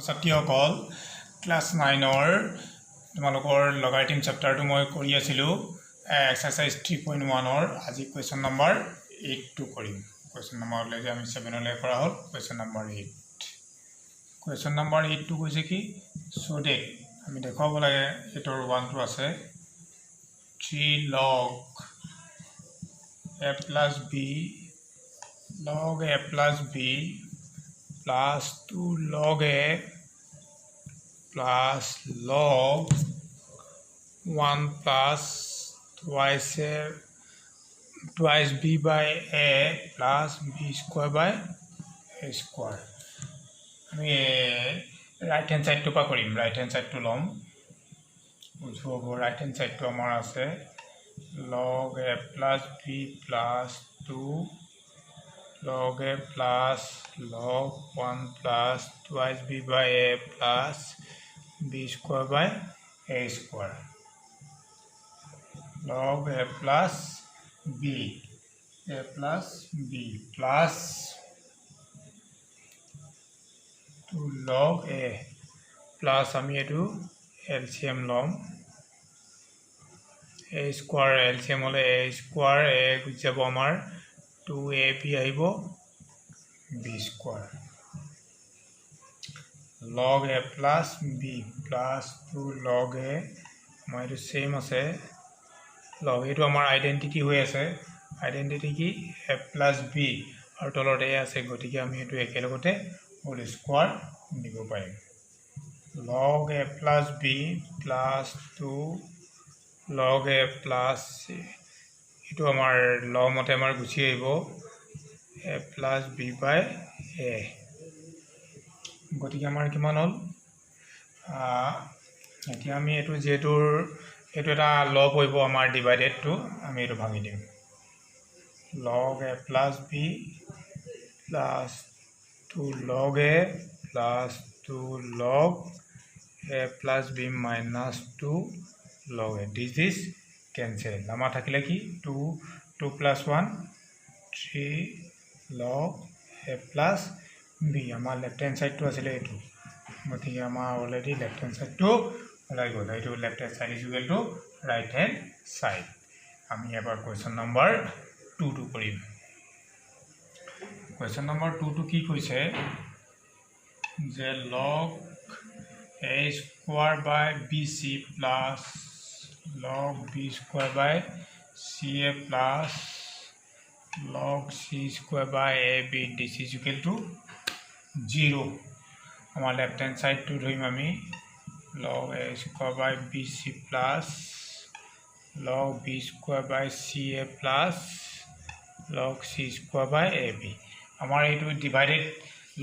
ছাত্ৰীসকল ক্লাছ 9ৰ তোমালোকৰ লগাৰিথম চেপ্টাৰটো মই কৰি আছিলোঁ এক্সাৰসাইজ 3.1ৰ আজি কুৱেশ্যন নম্বৰ 8টো কৰিম কুৱেশ্যন নম্বৰ অলৰেডি আমি 7লৈ কৰা হ'ল কুৱেশ্যন নম্বৰ 8 কুৱেশ্যন নম্বৰ 8টো কৈছে কি সো দে আমি দেখাব লাগে এটোৰ 1টো আছে 3 log a plus b log a plus b plus 2 log a plus log 1 plus twice b by a plus b square by a square. আমি right hand side to pa korim right hand side to lom ujho right hand side to amar ase log a plus b plus 2 log a plus log 1 plus twice b by a plus b square by a square log a plus b plus 2 log a plus আমি এটো LCM লম a square LCM হলে a square a যাব আমাৰ 2ab আহিব b square log a plus b plus 2 log a আমাৰ এটো same আছে log এটো আমাৰ আইডেন্টিটি হৈ আছে আইডেন্টিটি কি a plus b আৰু তলত a আছে গতিকে আমি এটো একেলগতে হোল স্কয়াৰ নিব পাৰিম log a plus b plus 2 log a plus এটো আমাৰ লগ মতে আমাৰ গুছি আহিব a plus b by a গতিকে আমাৰ কিমান হল এতিয়া আমি এটো যেটোৰ এটো এটা লগ হইব আমাৰ ডিভাইডেড টু আমি এটো ভাঙি দিম log a plus b plus 2 log a plus 2 log a plus b minus 2 log a this is cancel আমাৰ থাকিলে কি 2 plus 1 3 log a plus b আমাৰ লেফট হ্যান্ড সাইড টু আছিল এটো গতিকে আমাৰ অলৰেডি লেফট হ্যান্ড সাইড টু ওলাই গ'ল এটো left hand side is equal to right hand side আমি এবাৰ কোৱেশ্চন নম্বৰ 2 টু কৰিম কোৱেশ্চন নম্বৰ 2 টু কি কৈছে যে log a square by bc plus log b square by ca plus log c square by ab this is equal to 0 our left hand side to ধৰিম আমি log a square by bc plus log b square by ca plus log c square by ab আমাৰ এইটো divided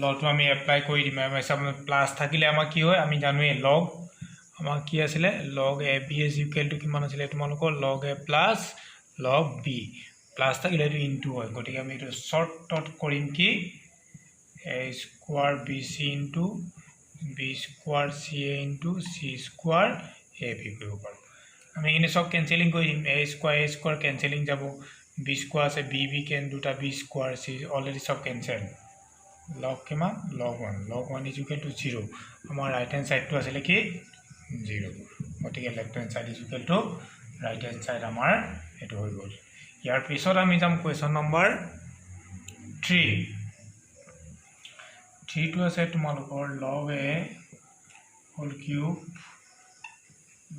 লটো আমি apply কৰি দিম আমি সব plus থাকিলে আমাৰ কি হয় আমি জানোৱে log আমাৰ কি আছিল log ab is equal to কিমান আছিল তোমালোকৰ log a plus log b plus থাকিলে এটো ইনটু হয় গতিকে আমি এটো শর্টকাট কৰিম কি a square bc into b square ca into c square ab কৰিব পাৰো আমি এনে সব ক্যান্সেলিং কৰি দিম a square ক্যান্সেলিং যাব b square আছে b can দুটা b square c অলরেডি সব ক্যান্সেল log কিমান log 1 is equal to 0 আমাৰ রাইট হ্যান্ড সাইড টু আছিল কি 0 গতিকে left hand side is equal to right hand side আমাৰ এটো হৈ গল ইয়াৰ পিছত আমি যাম কোৱেশ্চন নম্বৰ 3 টু আছে তোমালোকৰ log a whole cube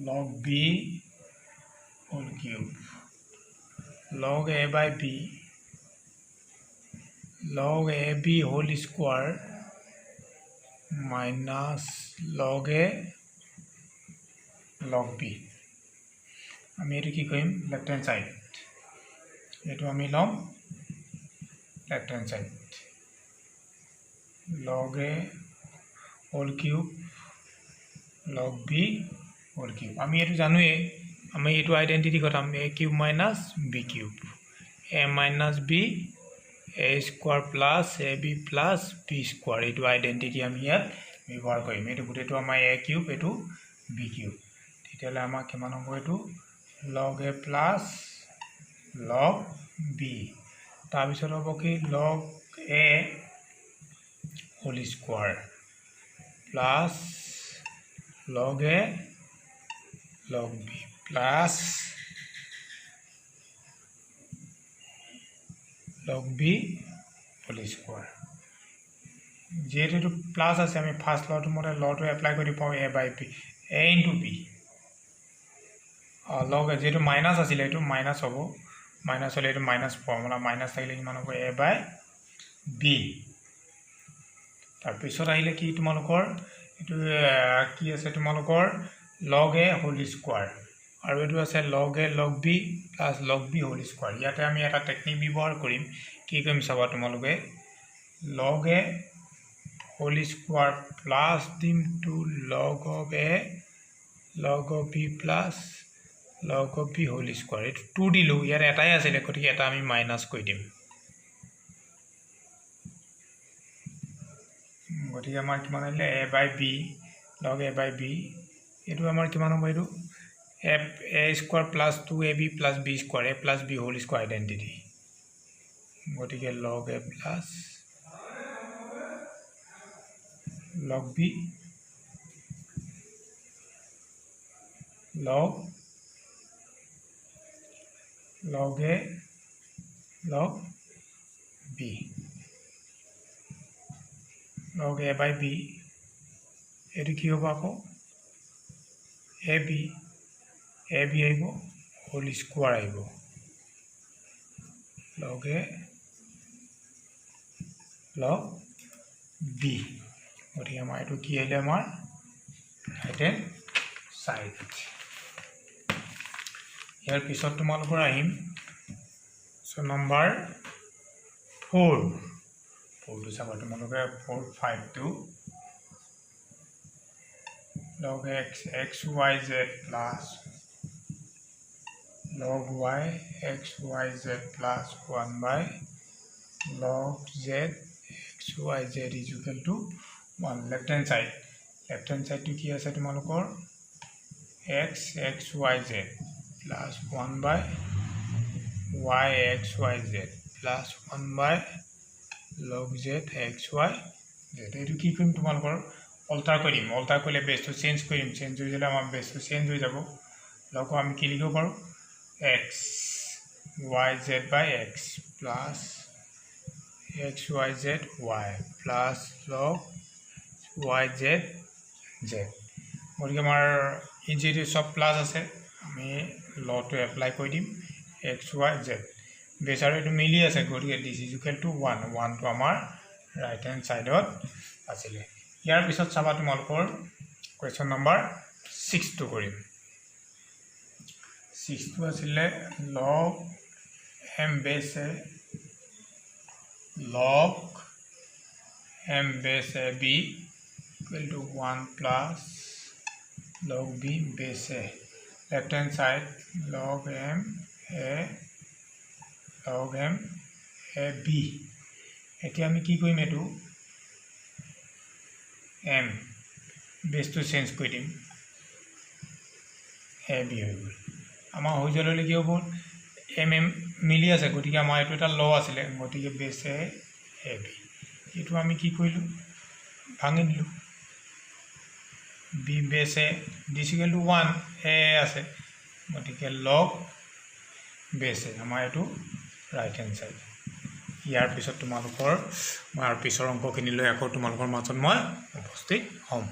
log b whole cube log a by b log ab whole square minus log a log b আমি এটো কি কৰিম লেফট হ্যান্ড সাইড এটো আমি লম left hand side log a whole cube log b whole cube আমি এটো জানোৱে আমি এটো identity কথাম a cube minus b cube a minus b a square plus ab plus b square এটো আইডেন্টিটি আমি ইয়াত ব্যৱহাৰ কৰিম এটো গুটেটো আমাৰ a cube এটো b cube তেতিয়ালে আমাৰ কিমান হ'ব এটো log a plus log b তাৰ পিছত হ'ব কি log a whole square plus log a log b plus log b whole square. যেহেতু প্লাস আছে আমি ফার্স্ট লটো মতে লটো এপ্লাই কৰি পাওঁ a by b a into b লগ যেহেতু মাইনাস আছিল এইটো মাইনাস হ'ব মাইনাস হলে এইটো মাইনাস ফৰ্মুলা মাইনাস থাকিলে কিমান হ'ব a by b তাৰপিছত আহিলে কি তোমালোকৰ এইটো কি আছে তোমালোকৰ log a whole square আৰু এইটো আছে log a log b plus log b whole square ইয়াতে আমি এটা টেকনিক ব্যৱহাৰ কৰিম কি কৰিম চাবা তোমালোকে log a whole square plus dim to log of a log of b plus log of b whole square it 2 দিলো ইয়াৰ এটাই আছে গতিকে এটা আমি মাইনাস কৰি দিম গতিকে আমাৰ কিমান আহিলে a by b log a by b এটো আমাৰ কিমান হ'ব এটো a square plus 2ab plus b square a plus b whole square identity গতিকে log a plus log b log a log b log a by b এটো কি হ'ব আকৌ ab আহিব whole square আহিব log a log b গতিকে আমাৰ এটো কি আহিলে আমাৰ ৰাইট হ্যান্ড সাইড ইয়াৰ পিছত তোমালোকৰ আহিম সো নম্বৰ 4 to চাবা তোমালোকে 4 5 2 log x x y z plus log y x y z plus 1 by log z x y z is equal to 1 left hand side to কি আছে তোমালোকৰ x x y z plus 1 by y x y z plus 1 by log z x y z এটো কি কৰিম তোমালোকৰ alter কৰিম alter কৰিলে বেসটো change কৰিম চেঞ্জ হৈ গলে আমাৰ বেসটো চেঞ্জ হৈ যাব লগ আমি কি লিখিব পাৰো x y z by x plus x y z y plus log y z z গতিকে আমাৰ ইনজিটি সব প্লাস আছে আমি লটো এপ্লাই কৰি দিম x y z বেসাৰ এটো মিলি আছে গতিকে দিস ইজ ইকুৱেল টু 1 1 টো আমাৰ ৰাইট হ্যান্ড সাইডত আছিলে ইয়াৰ পিছত চাবা তোমালোকৰ কোৱেশ্চন নম্বৰ 6 টো কৰিম 6 টো আছিলে log m base b equal to 1 plus log b base a left hand side log m a b এতিয়া আমি কি কৰিম এটো m base to চেঞ্জ কৰি দিম a b হৈ গল আমাৰ হৈ জললে কি হ'ব m মিলি আছে গতিকে আমাৰ এটো এটা ল আছিল গতিকে base a b এটো আমি কি কৰিলো ভাঙি দিলো b base this equal to 1 a আছে গতিকে log base আমাৰ এটো ৰাইট হ্যান্ড সাইড ইয়াৰ পিছত তোমালোকৰ মই আৰু পিছৰ অংকখিনি লৈ আকৌ তোমালোকৰ মাজত মই উপস্থিত হ'ম